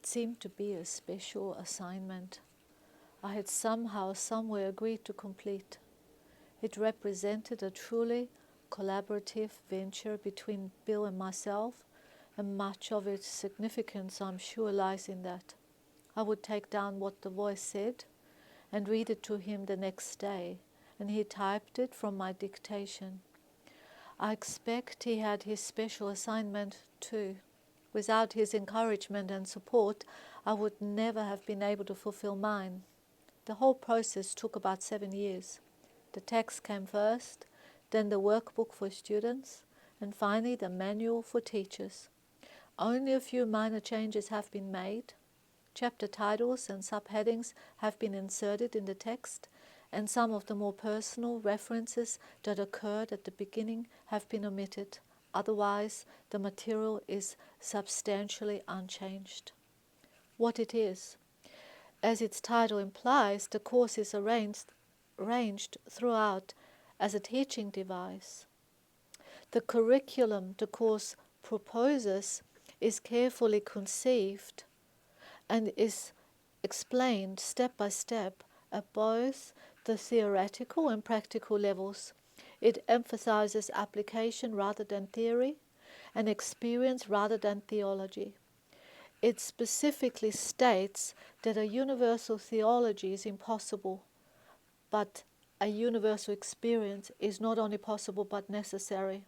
It seemed to be a special assignment I had somehow, somewhere agreed to complete. It represented a truly collaborative venture between Bill and myself, and much of its significance, I'm sure, lies in that. I would take down what the voice said and read it to him the next day, and he typed it from my dictation. I expect he had his special assignment too. Without his encouragement and support, I would never have been able to fulfill mine. The whole process took about 7 years. The text came first, then the workbook for students, and finally the manual for teachers. Only a few minor changes have been made. Chapter titles and subheadings have been inserted in the text, and some of the more personal references that occurred at the beginning have been omitted. Otherwise, the material is substantially unchanged. What it is. As its title implies, the course is arranged throughout as a teaching device. The curriculum the course proposes is carefully conceived and is explained step by step at both the theoretical and practical levels. It emphasizes application rather than theory, and experience rather than theology. It specifically states that a universal theology is impossible, but a universal experience is not only possible but necessary.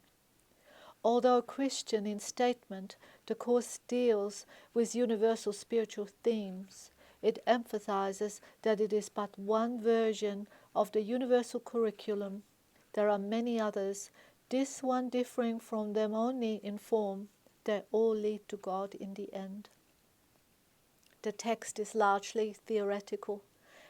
Although Christian in statement, the course deals with universal spiritual themes. It emphasizes that it is but one version of the universal curriculum. There are many others, this one differing from them only in form. They all lead to God in the end. The text is largely theoretical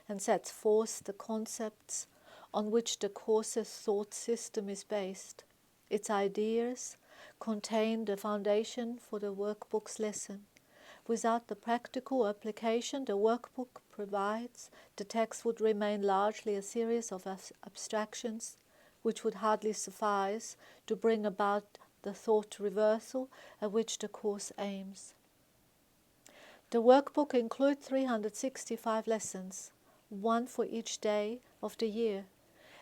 and sets forth the concepts on which the course's thought system is based. Its ideas contain the foundation for the workbook's lesson. Without the practical application the workbook provides, the text would remain largely a series of abstractions which would hardly suffice to bring about the thought reversal at which the course aims. The workbook includes 365 lessons, one for each day of the year.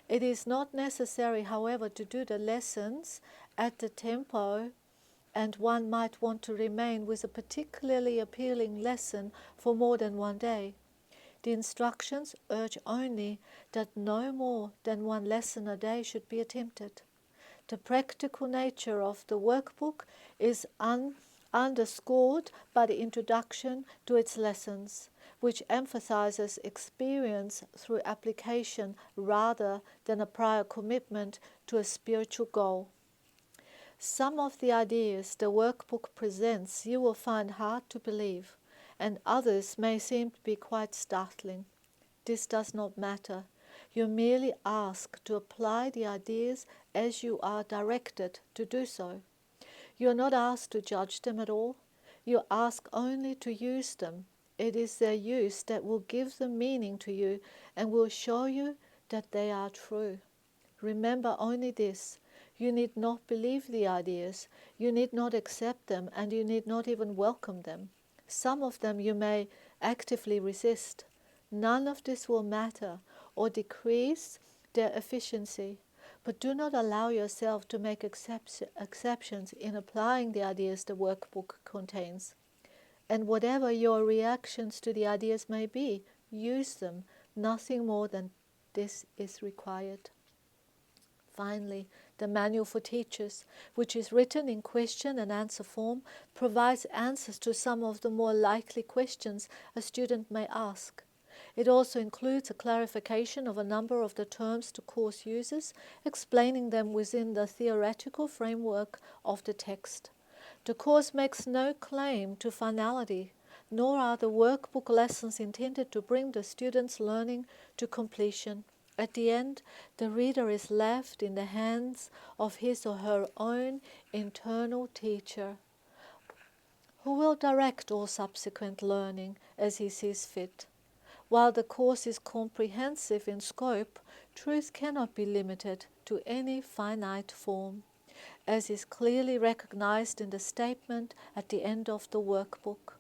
It is not necessary, however, to do the lessons at the tempo, and one might want to remain with a particularly appealing lesson for more than one day. The instructions urge only that no more than one lesson a day should be attempted. The practical nature of the workbook is underscored by the introduction to its lessons, which emphasizes experience through application rather than a prior commitment to a spiritual goal. Some of the ideas the workbook presents you will find hard to believe, and others may seem to be quite startling. This does not matter. You merely ask to apply the ideas as you are directed to do so. You are not asked to judge them at all. You ask only to use them. It is their use that will give them meaning to you and will show you that they are true. Remember only this. You need not believe the ideas. You need not accept them, and you need not even welcome them. Some of them you may actively resist. None of this will matter or decrease their efficiency. But do not allow yourself to make exceptions in applying the ideas the workbook contains. And whatever your reactions to the ideas may be, use them. Nothing more than this is required. Finally, the Manual for Teachers, which is written in question and answer form, provides answers to some of the more likely questions a student may ask. It also includes a clarification of a number of the terms the course uses, explaining them within the theoretical framework of the text. The course makes no claim to finality, nor are the workbook lessons intended to bring the student's learning to completion. At the end, the reader is left in the hands of his or her own internal teacher, who will direct all subsequent learning as he sees fit. While the course is comprehensive in scope, truth cannot be limited to any finite form, as is clearly recognized in the statement at the end of the workbook.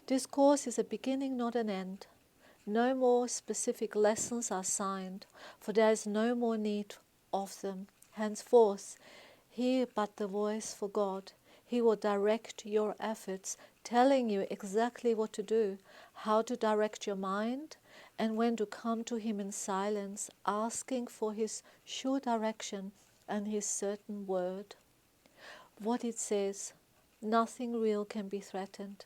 This course is a beginning, not an end. No more specific lessons are signed, for there is no more need of them. Henceforth, hear but the voice for God. He will direct your efforts, telling you exactly what to do, how to direct your mind, and when to come to Him in silence, asking for His sure direction and His certain word. What it says, nothing real can be threatened,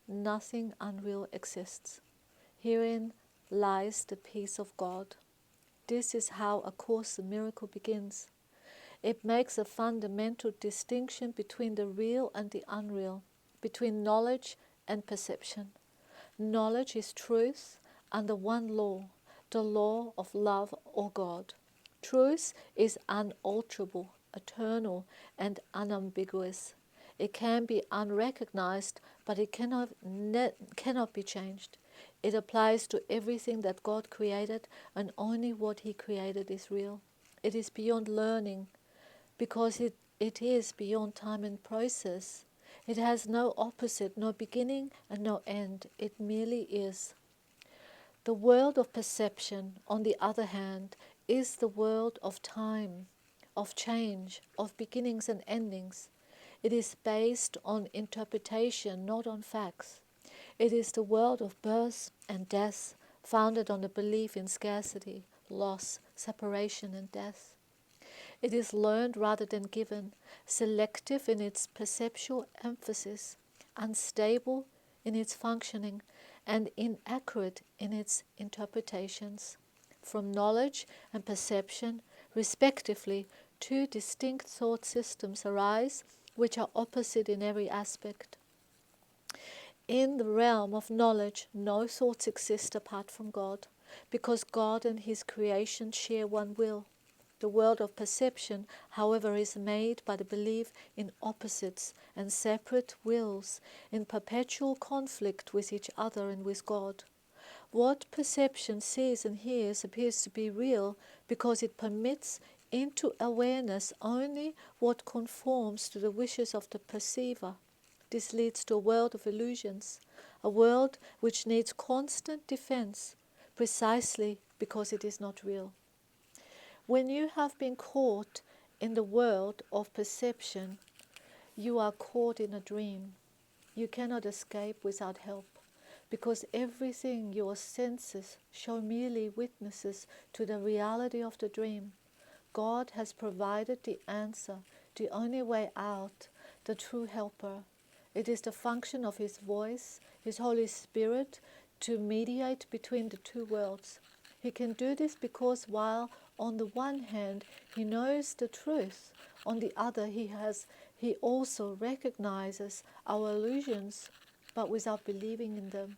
nothing unreal exists. Herein lies the peace of God. This is how A Course in Miracles begins. It makes a fundamental distinction between the real and the unreal, between knowledge and perception. Knowledge is truth under one law, the law of love or God. Truth is unalterable, eternal, and unambiguous. It can be unrecognized, but it cannot be changed. It applies to everything that God created, and only what He created is real. It is beyond learning, because it is beyond time and process. It has no opposite, no beginning and no end. It merely is. The world of perception, on the other hand, is the world of time, of change, of beginnings and endings. It is based on interpretation, not on facts. It is the world of birth and death, founded on the belief in scarcity, loss, separation, and death. It is learned rather than given, selective in its perceptual emphasis, unstable in its functioning, and inaccurate in its interpretations. From knowledge and perception, respectively, two distinct thought systems arise, which are opposite in every aspect. In the realm of knowledge, no thoughts exist apart from God, because God and His creation share one will. The world of perception, however, is made by the belief in opposites and separate wills, in perpetual conflict with each other and with God. What perception sees and hears appears to be real because it permits into awareness only what conforms to the wishes of the perceiver. This leads to a world of illusions, a world which needs constant defense, precisely because it is not real. When you have been caught in the world of perception, you are caught in a dream. You cannot escape without help, because everything your senses show merely witnesses to the reality of the dream. God has provided the answer, the only way out, the true helper. It is the function of His voice, His Holy Spirit, to mediate between the two worlds. He can do this because while on the one hand He knows the truth, on the other He also recognizes our illusions, but without believing in them.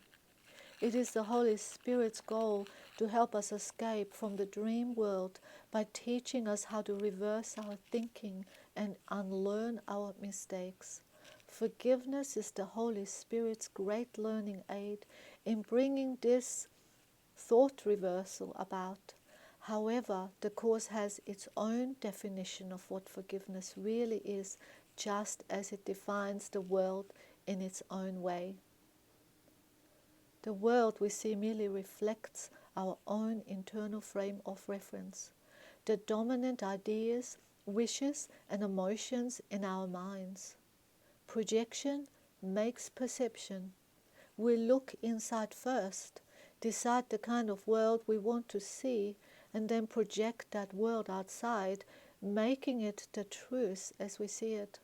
It is the Holy Spirit's goal to help us escape from the dream world by teaching us how to reverse our thinking and unlearn our mistakes. Forgiveness is the Holy Spirit's great learning aid in bringing this thought reversal about. However, the Course has its own definition of what forgiveness really is, just as it defines the world in its own way. The world we see merely reflects our own internal frame of reference, the dominant ideas, wishes, and emotions in our minds. Projection makes perception. We look inside first, decide the kind of world we want to see, and then project that world outside, making it the truth as we see it.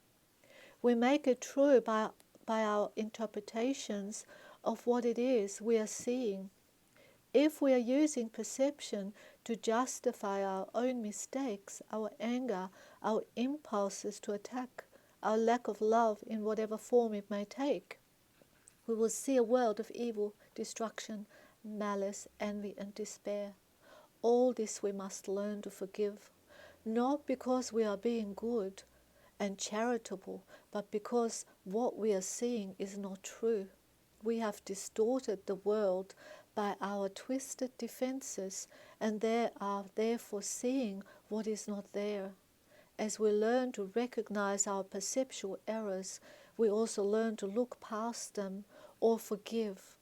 We make it true by our interpretations of what it is we are seeing. If we are using perception to justify our own mistakes, our anger, our impulses to attack, our lack of love in whatever form it may take, we will see a world of evil, destruction, malice, envy, and despair. All this we must learn to forgive, not because we are being good and charitable, but because what we are seeing is not true. We have distorted the world by our twisted defenses, and they are therefore seeing what is not there. As we learn to recognize our perceptual errors, we also learn to look past them, or forgive.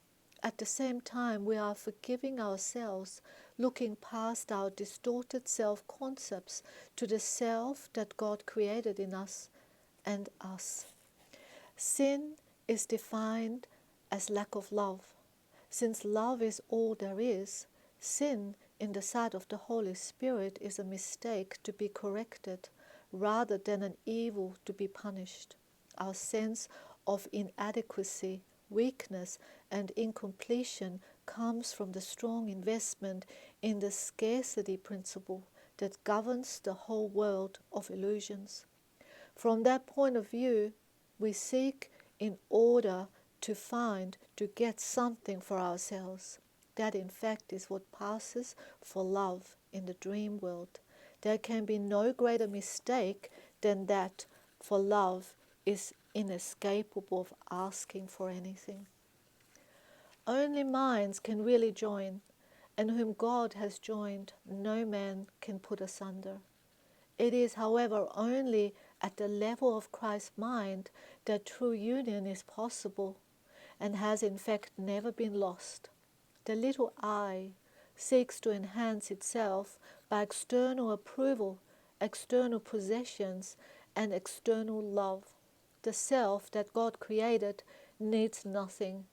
At the same time, we are forgiving ourselves, looking past our distorted self-concepts to the self that God created in us and us. Sin is defined as lack of love. Since love is all there is, sin in the sight of the Holy Spirit is a mistake to be corrected rather than an evil to be punished. Our sense of inadequacy, weakness, and incompletion comes from the strong investment in the scarcity principle that governs the whole world of illusions. From that point of view, we seek in order to find, to get something for ourselves. That in fact is what passes for love in the dream world. There can be no greater mistake than that, for love is inescapable of asking for anything. Only minds can really join, and whom God has joined, no man can put asunder. It is, however, only at the level of Christ's mind that true union is possible and has in fact never been lost. The little I seeks to enhance itself by external approval, external possessions, and external love. The self that God created needs nothing.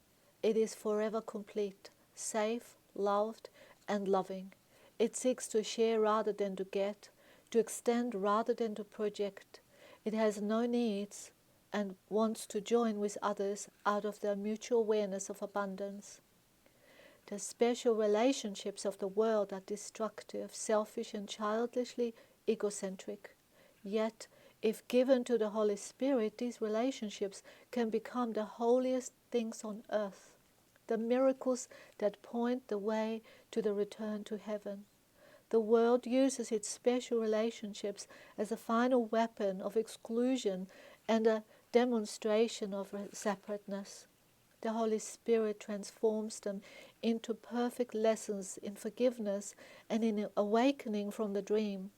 It is forever complete, safe, loved, and loving. It seeks to share rather than to get, to extend rather than to project. It has no needs and wants to join with others out of their mutual awareness of abundance. The special relationships of the world are destructive, selfish, and childishly egocentric. Yet, if given to the Holy Spirit, these relationships can become the holiest things on earth, the miracles that point the way to the return to heaven. The world uses its special relationships as a final weapon of exclusion and a demonstration of separateness. The Holy Spirit transforms them into perfect lessons in forgiveness and in awakening from the dream.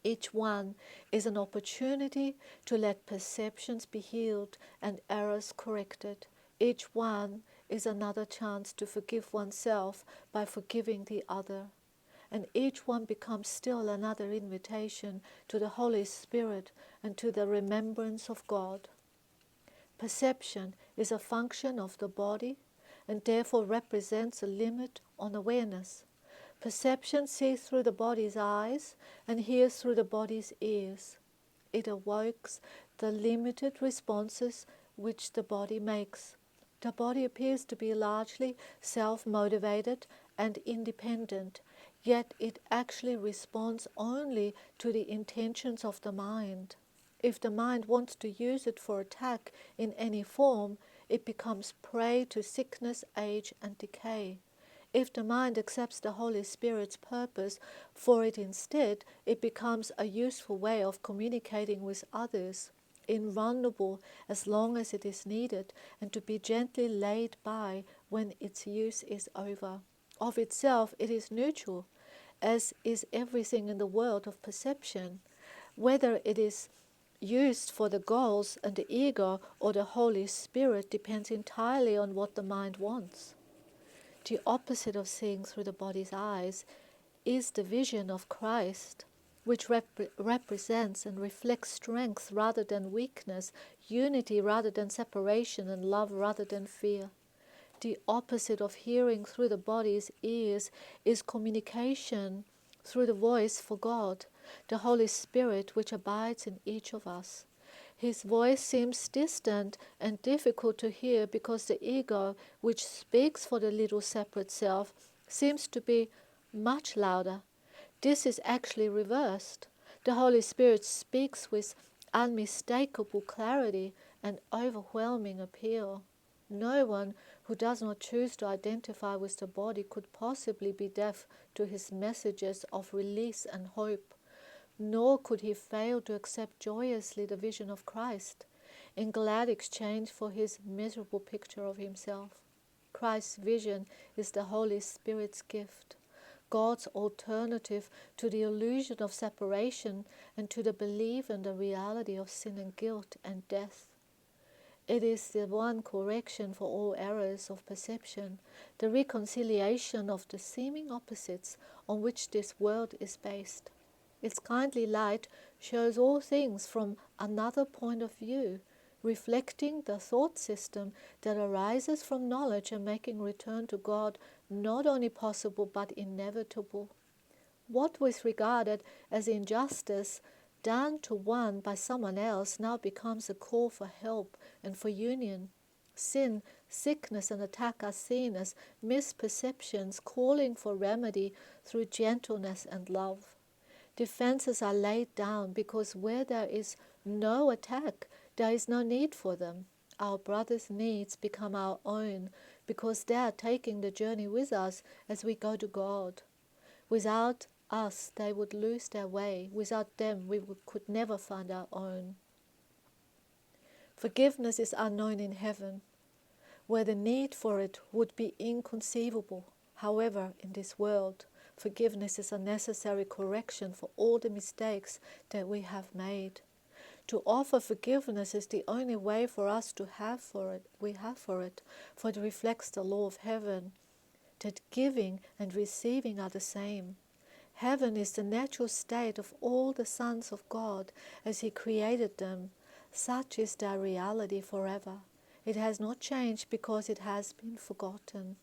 Each one is an opportunity to let perceptions be healed and errors corrected. Each one is another chance to forgive oneself by forgiving the other. And each one becomes still another invitation to the Holy Spirit and to the remembrance of God. Perception is a function of the body and therefore represents a limit on awareness. Perception sees through the body's eyes and hears through the body's ears. It awakes the limited responses which the body makes. The body appears to be largely self-motivated and independent, yet it actually responds only to the intentions of the mind. If the mind wants to use it for attack in any form, it becomes prey to sickness, age, and decay. If the mind accepts the Holy Spirit's purpose for it instead, it becomes a useful way of communicating with others, invulnerable as long as it is needed, and to be gently laid by when its use is over. Of itself, it is neutral, as is everything in the world of perception. Whether it is used for the goals and the ego or the Holy Spirit depends entirely on what the mind wants. The opposite of seeing through the body's eyes is the vision of Christ, which represents and reflects strength rather than weakness, unity rather than separation, and love rather than fear. The opposite of hearing through the body's ears is communication through the voice for God, the Holy Spirit which abides in each of us. His voice seems distant and difficult to hear because the ego, which speaks for the little separate self, seems to be much louder. This is actually reversed. The Holy Spirit speaks with unmistakable clarity and overwhelming appeal. No one who does not choose to identify with the body could possibly be deaf to his messages of release and hope, nor could he fail to accept joyously the vision of Christ, in glad exchange for his miserable picture of himself. Christ's vision is the Holy Spirit's gift, God's alternative to the illusion of separation and to the belief in the reality of sin and guilt and death. It is the one correction for all errors of perception, the reconciliation of the seeming opposites on which this world is based. Its kindly light shows all things from another point of view, reflecting the thought system that arises from knowledge and making return to God not only possible but inevitable. What was regarded as injustice done to one by someone else now becomes a call for help and for union. Sin, sickness, and attack are seen as misperceptions calling for remedy through gentleness and love. Defenses are laid down because where there is no attack, there is no need for them. Our brothers' needs become our own because they are taking the journey with us as we go to God. Without us, they would lose their way. Without them, we could never find our own. Forgiveness is unknown in heaven, where the need for it would be inconceivable. However, in this world, forgiveness is a necessary correction for all the mistakes that we have made. To offer forgiveness is the only way for us to have for it. For it reflects the law of heaven, that giving and receiving are the same. Heaven is the natural state of all the sons of God as He created them. Such is their reality forever. It has not changed because it has been forgotten.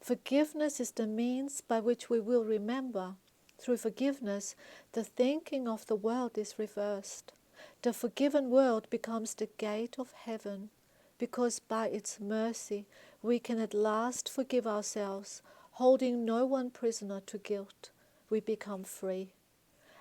Forgiveness is the means by which we will remember. Through forgiveness, the thinking of the world is reversed. The forgiven world becomes the gate of heaven, because by its mercy we can at last forgive ourselves, holding no one prisoner to guilt. We become free.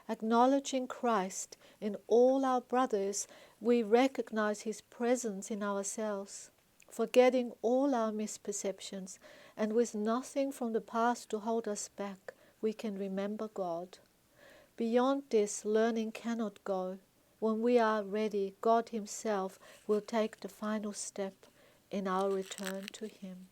Acknowledging Christ in all our brothers, we recognize His presence in ourselves. Forgetting all our misperceptions, and with nothing from the past to hold us back, we can remember God. Beyond this, learning cannot go. When we are ready, God Himself will take the final step in our return to Him.